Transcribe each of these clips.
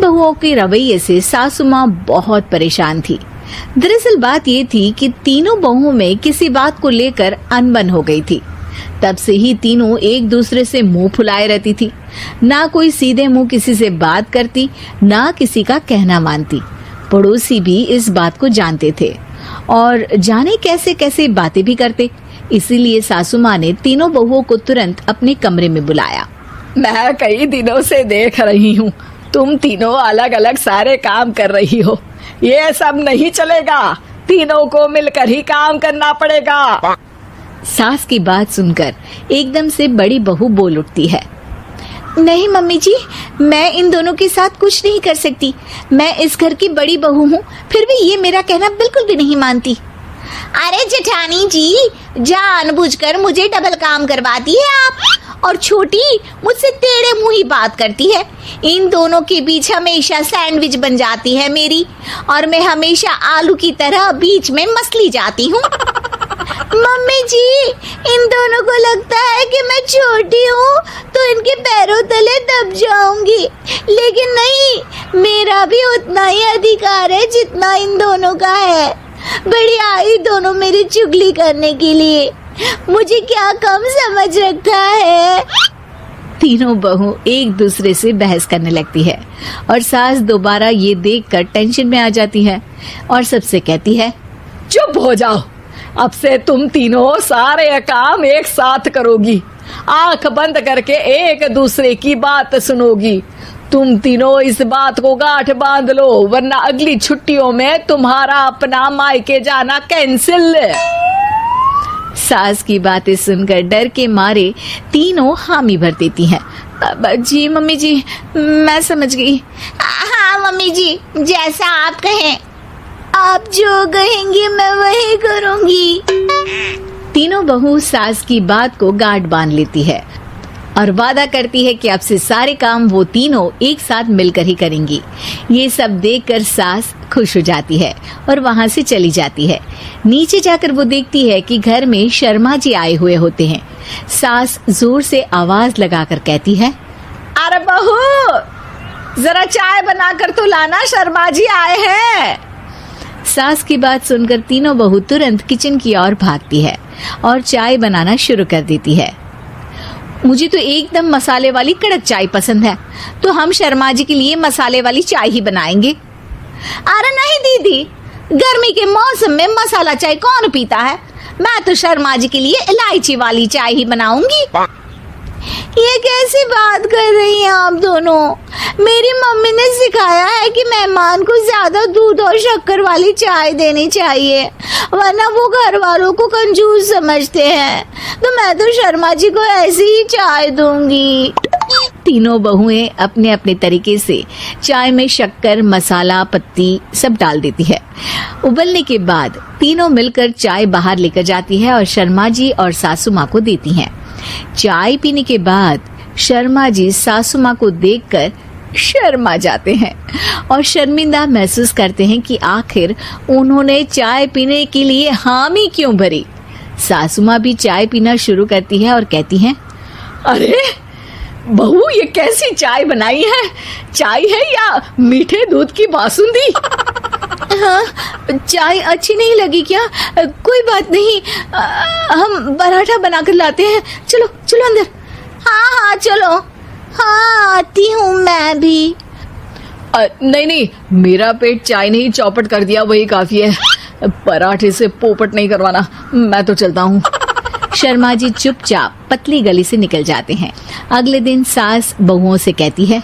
बहुओं के रवैये से सासू माँ बहुत परेशान थी। दरअसल बात ये थी कि तीनों बहुओं में किसी बात को लेकर अनबन हो गई थी। तब से ही तीनों एक दूसरे से मुंह फुलाए रहती थी। ना कोई सीधे मुंह किसी से बात करती, ना किसी का कहना मानती। पड़ोसी भी इस बात को जानते थे और जाने कैसे कैसे बातें भी करते। इसीलिए सासू माँ ने तीनों बहुओं को तुरंत अपने कमरे में बुलाया। मैं कई दिनों से देख रही हूँ, तुम तीनों अलग अलग सारे काम कर रही हो। ये सब नहीं चलेगा, तीनों को मिलकर ही काम करना पड़ेगा। सास की बात सुनकर एकदम से बड़ी बहू बोल उठती है। नहीं मम्मी जी, मैं इन दोनों के साथ कुछ नहीं कर सकती। मैं इस घर की बड़ी बहू हूँ, फिर भी ये मेरा कहना बिल्कुल भी नहीं मानती। अरे जेठानी जी, जानबूझकर मुझे डबल काम करवाती है आप, और छोटी मुझसे टेढ़े मुंह ही बात करती है। इन दोनों के बीच हमेशा सैंडविच बन जाती है मेरी, और मैं हमेशा आलू की तरह बीच में मसली जाती हूँ। मम्मी जी, इन दोनों को लगता है कि मैं छोटी हूँ तो इनके पैरों तले दब जाऊंगी, लेकिन नहीं, मेरा भी उतना ही अधिकार है जितना इन दोनों का है। बड़ी आई दोनों मेरी चुगली करने के लिए, मुझे क्या कम समझ रखा है। तीनों बहू एक दूसरे से बहस करने लगती है और सास दोबारा ये देखकर टेंशन में आ जाती है और सबसे कहती है, चुप हो जाओ, अब से तुम तीनों सारे काम एक साथ करोगी, आंख बंद करके एक दूसरे की बात सुनोगी। तुम तीनों इस बात को गांठ बांध लो, वरना अगली छुट्टियों में तुम्हारा अपना मायके जाना कैंसिल। सास की बातें सुनकर डर के मारे तीनों हामी भर देती हैं। जी मम्मी जी, मैं समझ गई। हाँ मम्मी जी, जैसा आप कहें, आप जो कहेंगी मैं वही करूंगी। तीनों बहू सास की बात को गांठ बांध लेती है और वादा करती है कि अब से सारे काम वो तीनों एक साथ मिलकर ही करेंगी। ये सब देखकर सास खुश हो जाती है और वहां से चली जाती है। नीचे जाकर वो देखती है कि घर में शर्मा जी आए हुए होते हैं। सास जोर से आवाज लगाकर कहती है, अरे बहू, जरा चाय बनाकर तो लाना, शर्मा जी आए हैं। सास की बात सुनकर तीनों बहू तुरंत किचन की ओर भागती है और चाय बनाना शुरू कर देती है। मुझे तो एकदम मसाले वाली कड़क चाय पसंद है, तो हम शर्मा जी के लिए मसाले वाली चाय ही बनाएंगे। अरे नहीं दीदी, गर्मी के मौसम में मसाला चाय कौन पीता है? मैं तो शर्मा जी के लिए इलायची वाली चाय ही बनाऊंगी। ये कैसी बात कर रही हैं आप दोनों? मेरी मम्मी ने सिखाया है कि मेहमान को ज्यादा दूध और शक्कर वाली चाय देनी चाहिए, वरना वो घर वालों को कंजूस समझते हैं। तो मैं तो शर्मा जी को ऐसी ही चाय दूंगी। तीनों बहुएं अपने अपने तरीके से चाय में शक्कर, मसाला, पत्ती सब डाल देती है। उबलने के बाद तीनों मिलकर चाय बाहर लेकर जाती है और शर्मा जी और सासू माँ को देती हैं। चाय पीने के बाद शर्मा जी सासू माँ को देखकर शर्मा जाते हैं और शर्मिंदा महसूस करते हैं कि आखिर उन्होंने चाय पीने के लिए हामी क्यों भरी। सासू माँ भी चाय पीना शुरू करती है और कहती हैं, अरे बहू, ये कैसी चाय बनाई है? चाय है या मीठे दूध की बासुंदी? हाँ, चाय अच्छी नहीं लगी क्या? कोई बात नहीं, हम पराठा बनाकर लाते हैं। चलो चलो अंदर। हाँ हाँ चलो। हाँ आती हूँ मैं भी। नहीं नहीं, मेरा पेट चाय ने ही चौपट कर दिया, वही काफी है। पराठे से पोपट नहीं करवाना, मैं तो चलता हूँ। शर्मा जी चुपचाप पतली गली से निकल जाते हैं। अगले दिन सास बहुओं से कहती है,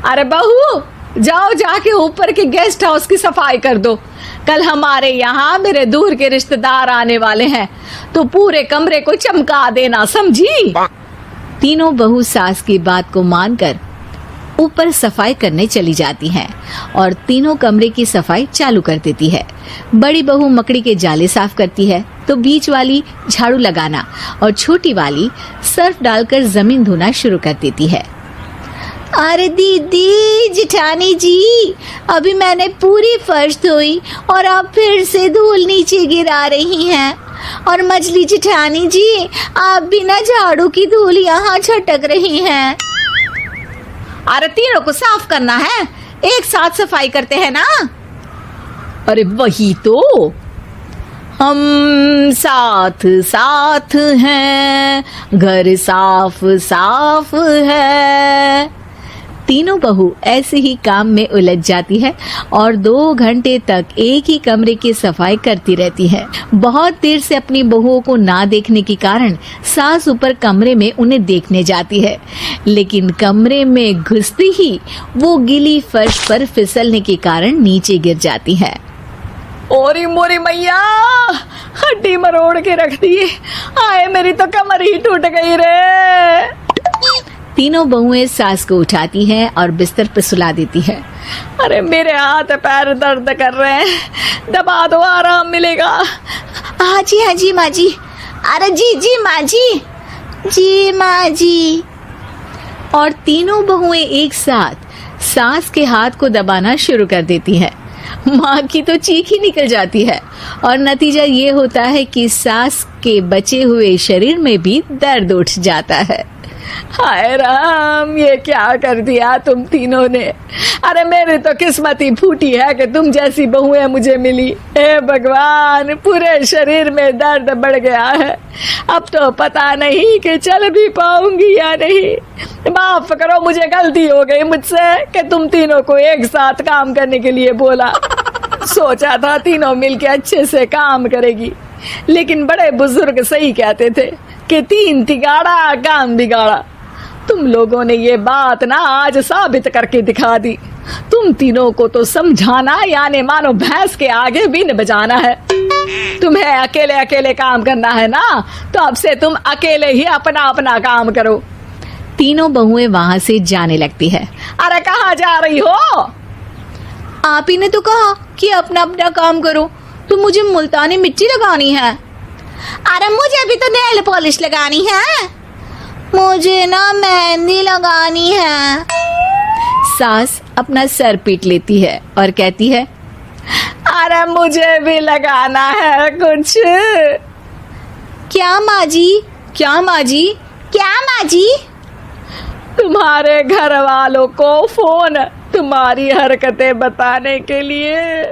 अरे बहू, जाओ जाके ऊपर के गेस्ट हाउस की सफाई कर दो। कल हमारे यहाँ मेरे दूर के रिश्तेदार आने वाले हैं, तो पूरे कमरे को चमका देना, समझी? तीनों बहू सास की बात को मानकर ऊपर सफाई करने चली जाती हैं और तीनों कमरे की सफाई चालू कर देती है। बड़ी बहू मकड़ी के जाले साफ करती है, तो बीच वाली झाड़ू लगाना और छोटी वाली सर्फ डालकर जमीन धोना शुरू कर देती है। अरे दीदी, जेठानी जी, अभी मैंने पूरी फर्श धोई और आप फिर से धूल नीचे गिरा रही हैं। और मछली जेठानी जी, आप बिना झाड़ू की धूल यहाँ छटक रही हैं। अरे तीनों को साफ करना है, एक साथ सफाई करते हैं ना। अरे वही तो, हम साथ साथ हैं, घर साफ साफ है। तीनों बहू ऐसे ही काम में उलझ जाती है और 2 घंटे तक एक ही कमरे की सफाई करती रहती है। बहुत देर से अपनी बहुओं को ना देखने के कारण सास ऊपर कमरे में उन्हें देखने जाती है, लेकिन कमरे में घुसती ही वो गीली फर्श पर फिसलने के कारण नीचे गिर जाती है। ओरी मोरी मैया, हड्डी मरोड़ के रख दी। आए मेरी तो कमर ही टूट गई रे। तीनों बहुएं सास को उठाती हैं और बिस्तर पर सुला देती है। अरे मेरे हाथ पैर दर्द कर रहे हैं, दबा दो आराम मिलेगा। हाँ जी माँ जी। अरे जी माँ जी माँ जी। और तीनों बहुएं एक साथ सास के हाथ को दबाना शुरू कर देती हैं। माँ की तो चीख ही निकल जाती है और नतीजा ये होता है कि सास के बचे हुए शरीर में भी दर्द उठ जाता है। हाय राम, ये क्या कर दिया तुम तीनों ने। अरे मेरी तो किस्मत ही फूटी है कि तुम जैसी बहुएं मुझे मिली। हे भगवान, पूरे शरीर में दर्द बढ़ गया है। अब तो पता नहीं कि चल भी पाऊंगी या नहीं। माफ करो, मुझे गलती हो गई मुझसे कि तुम तीनों को एक साथ काम करने के लिए बोला। सोचा था तीनों मिलके अच्छे से काम करेगी, लेकिन बड़े बुजुर्ग सही कहते थे कि 3 तिगाड़ा काम बिगाड़ा। तुम लोगों ने ये बात ना आज साबित करके दिखा दी। तुम तीनों को तो समझाना यानी मानो भैंस के आगे बीन बजाना है। तुम्हें अकेले अकेले काम करना है ना, तो अब से तुम अकेले ही अपना अपना काम करो। तीनों बहुएं वहां से जाने लगती है। अरे कहाँ जा रही हो? आप ही ने तो कहा कि अपना अपना काम करो, तो मुझे मुल्तानी मिट्टी लगानी है। अरे मुझे भी तो नेल पॉलिश लगानी है। मुझे ना मेहंदी लगानी है। सास अपना सर पीट लेती है और कहती है, अरे मुझे भी लगाना है कुछ। क्या माँ जी? क्या माँ जी? क्या माँ जी? तुम्हारे घर वालों को फोन तुम्हारी हरकतें बताने के लिए।